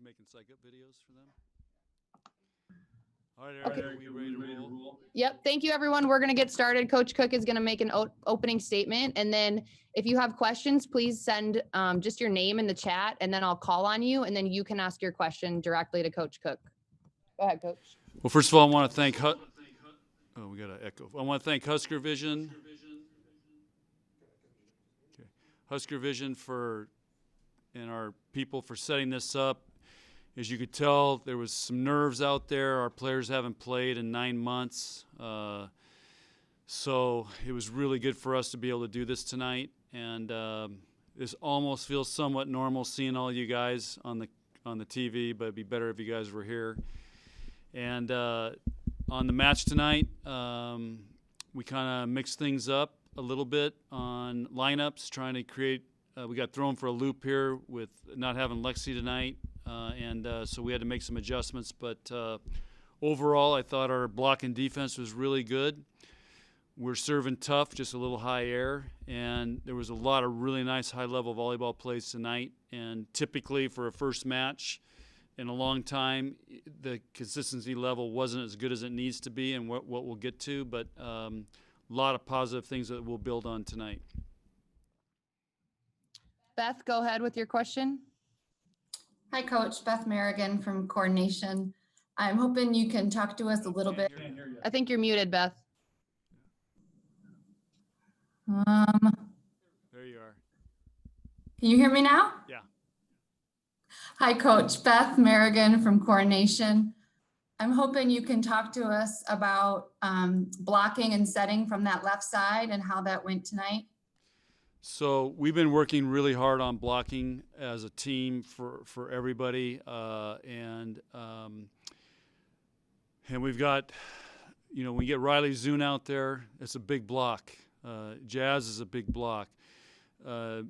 making psych-up videos for them. All right, Eric, Okay. are we ready to roll? Yep. Thank you, everyone. We're going to get started. Coach Cook is going to make an opening statement. And then if you have questions, please send just your name in the chat, and then I'll call on you, and then you can ask your question directly to Coach Cook. Go ahead, Coach. Well, first of all, I want to thank we got an echo. I want to thank Husker Vision. Okay. Husker Vision and our people for setting this up. As you could tell, there was some nerves out there. Our players haven't played in 9 months. So it was really good for us to be able to do this tonight. And this almost feels somewhat normal seeing all you guys on the TV, but it'd be better if you guys were here. And on the match tonight, we kind of mixed things up a little bit on lineups, trying to create we got thrown for a loop here with not having Lexi tonight. So we had to make some adjustments, but overall I thought our blocking defense was really good. We're serving tough, just a little high air, and there was a lot of really nice high-level volleyball plays tonight. And typically for a first match in a long time, the consistency level wasn't as good as it needs to be, and what we'll get to, but a lot of positive things that we'll build on tonight. Beth, go ahead with your question. Hi, Coach. Beth Merrigan from Coordination. I'm hoping you can talk to us a little bit. I think you're muted, Beth. There you are. Can you hear me now? Yeah. Hi, Coach. Beth Merrigan from Coordination. I'm hoping you can talk to us about blocking and setting from that left side and how that went tonight. So we've been working really hard on blocking as a team for everybody, and we've got, we get Riley Zuhn out there. It's a big block. Jazz is a big block, but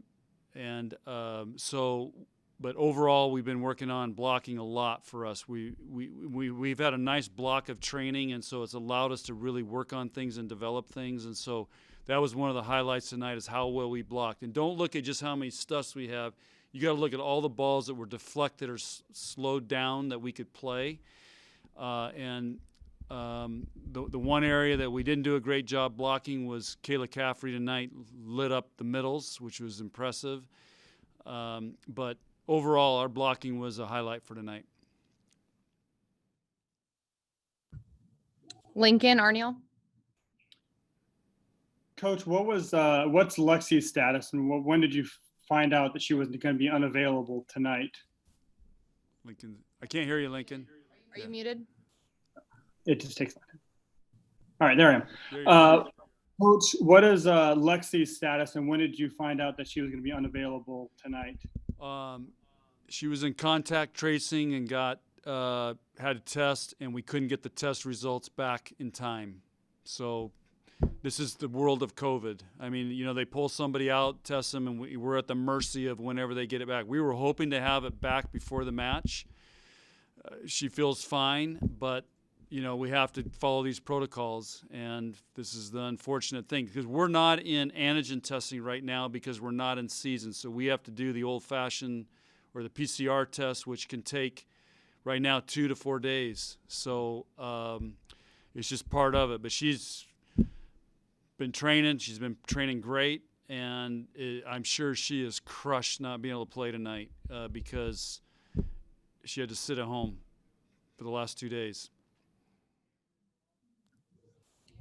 overall we've been working on blocking a lot for us. We've had a nice block of training, and so it's allowed us to really work on things and develop things, and so. That was one of the highlights tonight, is how well we blocked. And don't look at just how many stuffs we have. You got to look at all the balls that were deflected or slowed down that we could play. The one area that we didn't do a great job blocking was Kayla Caffey tonight lit up the middles, which was impressive. But overall, our blocking was a highlight for tonight. Lincoln, Arniel. Coach, what's Lexi's status, and when did you find out that she was going to be unavailable tonight? Lincoln, I can't hear you, Lincoln. Are you muted? It just takes time. All right, there I am. Coach, what is Lexi's status, and when did you find out that she was going to be unavailable tonight? She was in contact tracing and had a test, and we couldn't get the test results back in time. So. This is the world of COVID. I mean, they pull somebody out, test them, and we're at the mercy of whenever they get it back. We were hoping to have it back before the match. She feels fine, but, we have to follow these protocols, and this is the unfortunate thing, because we're not in antigen testing right now because we're not in season. So we have to do the old-fashioned or the PCR test, which can take right now 2 to 4 days. So it's just part of it. But she's been training. She's been training great, and I'm sure she is crushed not being able to play tonight because she had to sit at home for the last 2 days.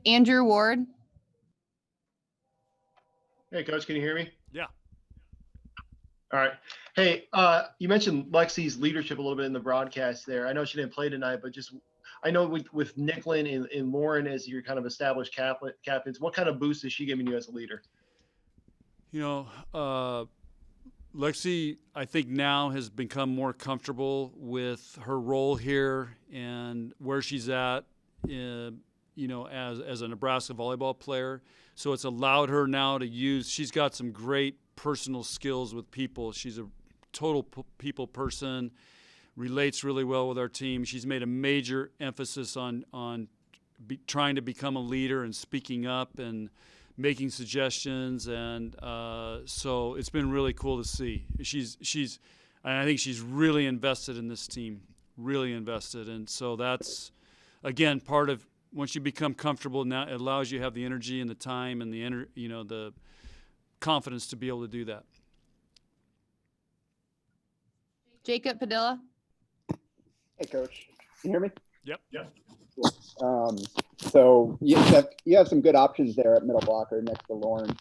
Andrew Ward. Hey, Coach, can you hear me? Yeah. All right. Hey, you mentioned Lexi's leadership a little bit in the broadcast there. I know she didn't play tonight, but I know with Nicklin and Lauren as your kind of established captains, what kind of boost is she giving you as a leader? Lexi, I think now has become more comfortable with her role here and where she's at, as a Nebraska volleyball player. So it's allowed her now to she's got some great personal skills with people. She's a total people person. Relates really well with our team. She's made a major emphasis on trying to become a leader and speaking up and making suggestions, and so it's been really cool to see. And I think she's really invested in this team, really invested. And so that's, again, part of, once you become comfortable, now it allows you to have the energy and the time and the confidence to be able to do that. Jacob Padilla. Hey, Coach. Can you hear me? Yep. So you have some good options there at middle blocker next to Lauren.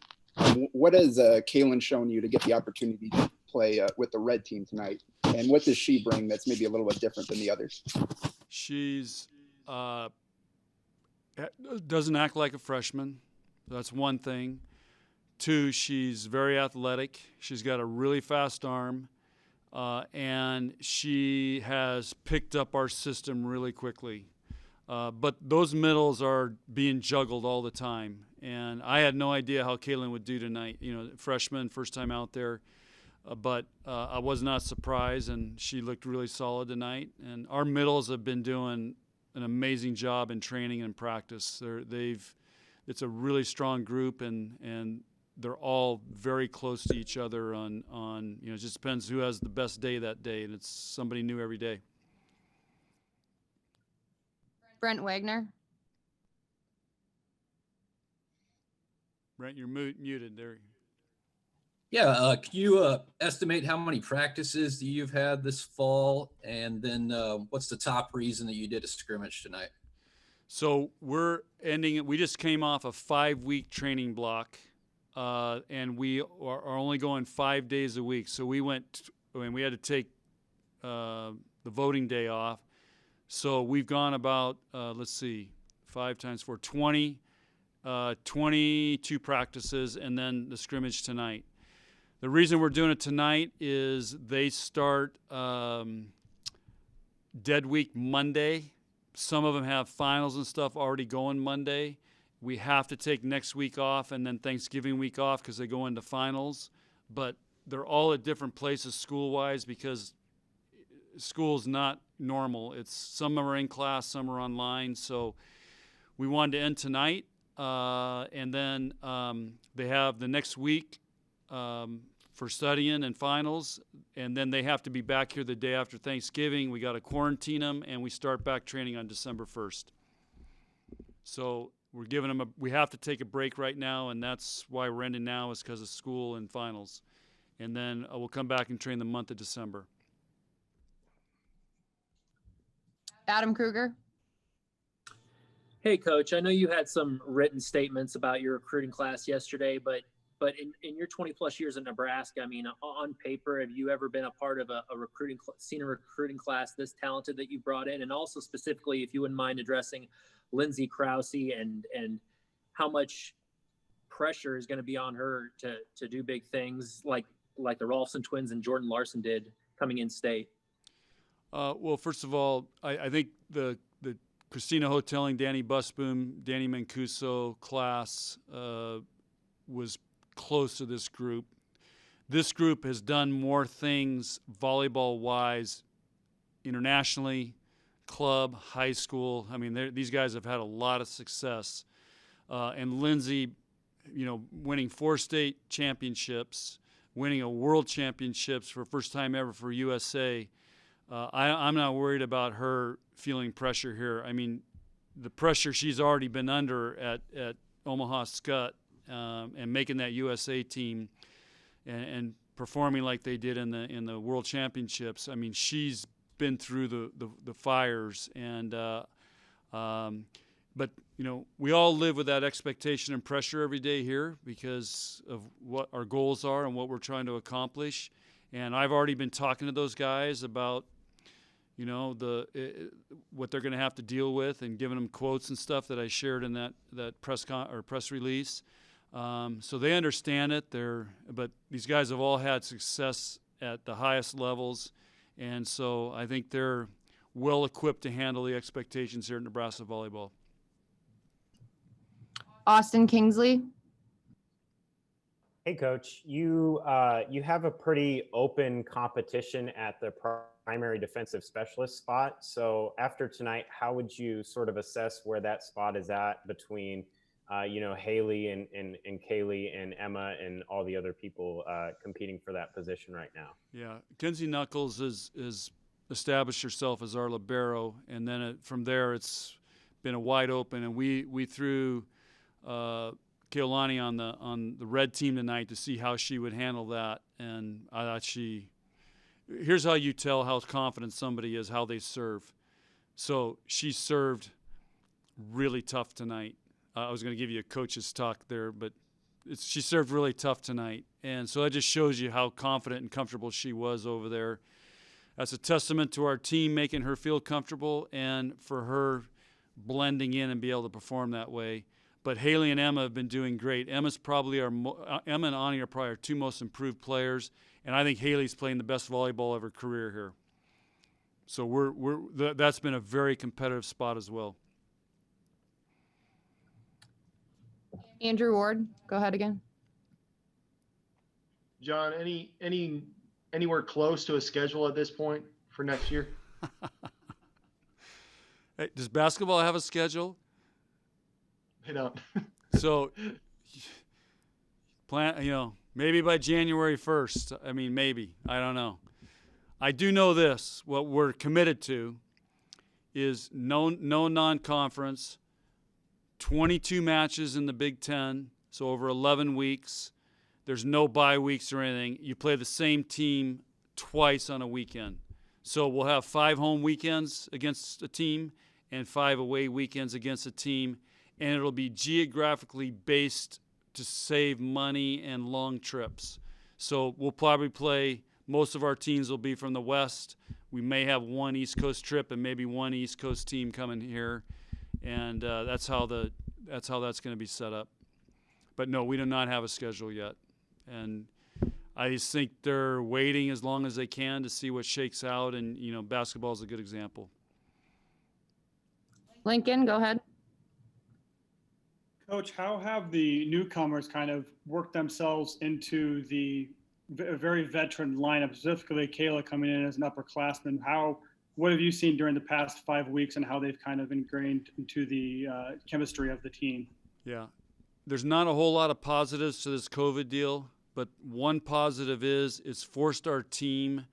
What has Kalynn shown you to get the opportunity to play with the red team tonight? And what does she bring that's maybe a little bit different than the others? She's doesn't act like a freshman. That's one thing. Two, she's very athletic. She's got a really fast arm. And she has picked up our system really quickly. But those middles are being juggled all the time. And I had no idea how Kalynn would do tonight. Freshman, first time out there. But I was not surprised, and she looked really solid tonight. And our middles have been doing an amazing job in training and practice. It's a really strong group, and they're all very close to each other on it just depends who has the best day that day, and it's somebody new every day. Brent Wagner. Brent, you're muted there. Yeah, can you estimate how many practices that you've had this fall, and then what's the top reason that you did a scrimmage tonight? So we're ending it. We just came off a 5-week training block, and we are only going 5 days a week. So we had to take the voting day off. So we've gone about, 5 times 4, 20, 22 practices, and then the scrimmage tonight. The reason we're doing it tonight is they start dead week Monday. Some of them have finals and stuff already going Monday. We have to take next week off and then Thanksgiving week off because they go into finals. But they're all at different places school-wise because school's not normal. It's some are in class, some are online. So we wanted to end tonight. And then they have the next week for studying and finals, and then they have to be back here the day after Thanksgiving. We got to quarantine them, and we start back training on December 1st. So we're giving them we have to take a break right now, and that's why we're ending now is because of school and finals. And then we'll come back and train the month of December. Adam Kruger. Hey, Coach, I know you had some written statements about your recruiting class yesterday, but in your 20-plus years in Nebraska, I mean, on paper, have you ever been a part of a senior recruiting class this talented that you brought in? And also specifically, if you wouldn't mind addressing Lindsay Krause and how much pressure is going to be on her to do big things like the Rolfson twins and Jordan Larson did coming in state? Well, first of all, I think the Christina Hoteling, Danny Busboom, Danny Mancuso class was close to this group. This group has done more things volleyball-wise internationally, club, high school. I mean, these guys have had a lot of success. And Lindsay, winning 4 state championships, winning a world championships for first time ever for USA. I'm not worried about her feeling pressure here. I mean, the pressure she's already been under at Omaha Skutt and making that USA team and performing like they did in the World Championships. I mean, she's been through the fires, and but we all live with that expectation and pressure every day here because of what our goals are and what we're trying to accomplish. And I've already been talking to those guys about what they're going to have to deal with and giving them quotes and stuff that I shared in that press release. So they understand it. But these guys have all had success at the highest levels, and so I think they're well equipped to handle the expectations here at Nebraska volleyball. Austin Kingsley. Hey, Coach, you have a pretty open competition at the primary defensive specialist spot. So after tonight, how would you sort of assess where that spot is at between Haley and Kaylee and Emma and all the other people competing for that position right now. Yeah, Kenzie Knuckles is established herself as our libero, and then from there it's been a wide open, and we threw Kalynn on the red team tonight to see how she would handle that, and I thought here's how you tell how confident somebody is, how they serve. So she served really tough tonight. I was going to give you a coach's talk there, but she served really tough tonight. And so that just shows you how confident and comfortable she was over there. That's a testament to our team making her feel comfortable and for her blending in and be able to perform that way. But Haley and Emma have been doing great. Emma and Anni are probably our two most improved players, and I think Haley's playing the best volleyball of her career here. So that's been a very competitive spot as well. Andrew Ward, go ahead again. John, anywhere close to a schedule at this point for next year? Hey, does basketball have a schedule? They don't. So, maybe by January 1st. I mean, maybe. I don't know. I do know this. What we're committed to is no non-conference, 22 matches in the Big Ten, so over 11 weeks. There's no bye weeks or anything. You play the same team twice on a weekend. So we'll have 5 home weekends against a team and 5 away weekends against a team, and it'll be geographically based to save money and long trips. So we'll probably play, most of our teams will be from the West. We may have one East Coast trip and maybe one East Coast team coming here, and that's how that's going to be set up. But no, we do not have a schedule yet, and I just think they're waiting as long as they can to see what shakes out, and basketball is a good example. Lincoln, go ahead. Coach, how have the newcomers kind of worked themselves into the very veteran lineup, specifically Kayla coming in as an upperclassman? What have you seen during the past 5 weeks and how they've kind of ingrained into the chemistry of the team? Yeah, there's not a whole lot of positives to this COVID deal, but one positive is it's forced our team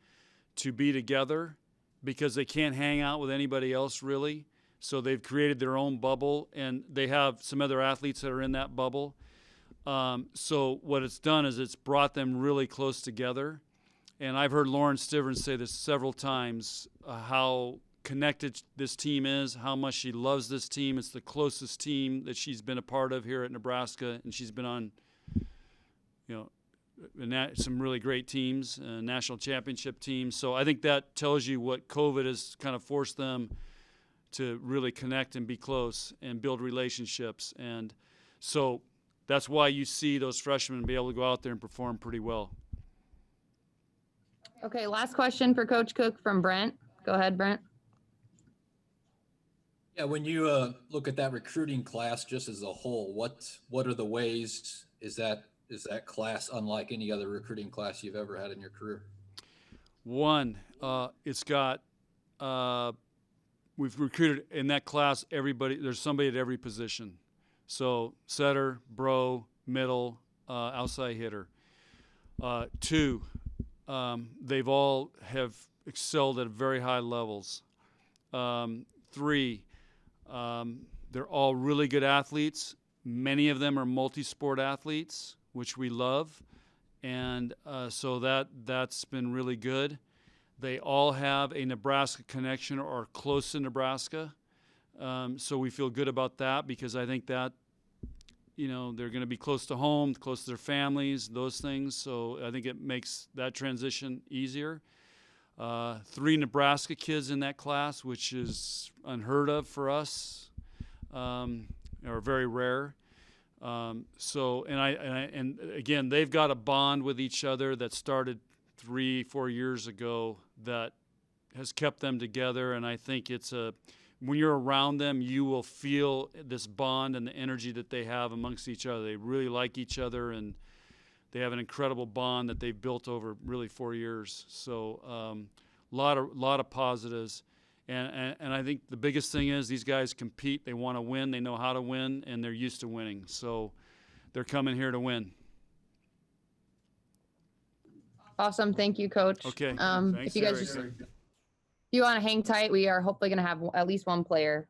to be together because they can't hang out with anybody else really. So they've created their own bubble, and they have some other athletes that are in that bubble. So what it's done is it's brought them really close together. And I've heard Lauren Stivrins say this several times, how connected this team is, how much she loves this team. It's the closest team that she's been a part of here at Nebraska, and she's been on, some really great teams, national championship teams. So I think that tells you what COVID has kind of forced them to really connect and be close and build relationships. And so that's why you see those freshmen be able to go out there and perform pretty well. Okay, last question for Coach Cook from Brent. Go ahead, Brent. Yeah, when you look at that recruiting class just as a whole, what are the ways is that class unlike any other recruiting class you've ever had in your career? One, it's got we've recruited in that class everybody. There's somebody at every position. So setter, bro, middle, outside hitter. 2, they've all have excelled at very high levels. 3, they're all really good athletes. Many of them are multi-sport athletes, which we love. And so that's been really good. They all have a Nebraska connection or are close to Nebraska. So we feel good about that because I think that, they're going to be close to home, close to their families, those things. So I think it makes that transition easier. 3 Nebraska kids in that class, which is unheard of for us, or very rare. And again, they've got a bond with each other that started 3-4 years ago that has kept them together. And I think when you're around them, you will feel this bond and the energy that they have amongst each other. They really like each other, and they have an incredible bond that they've built over really 4 years. So a lot of positives. And I think the biggest thing is these guys compete. They want to win. They know how to win, and they're used to winning. So they're coming here to win. Awesome. Thank you, Coach. Okay. If Thanks, you guys Eric. just, if you want to hang tight, we are hopefully going to have at least one player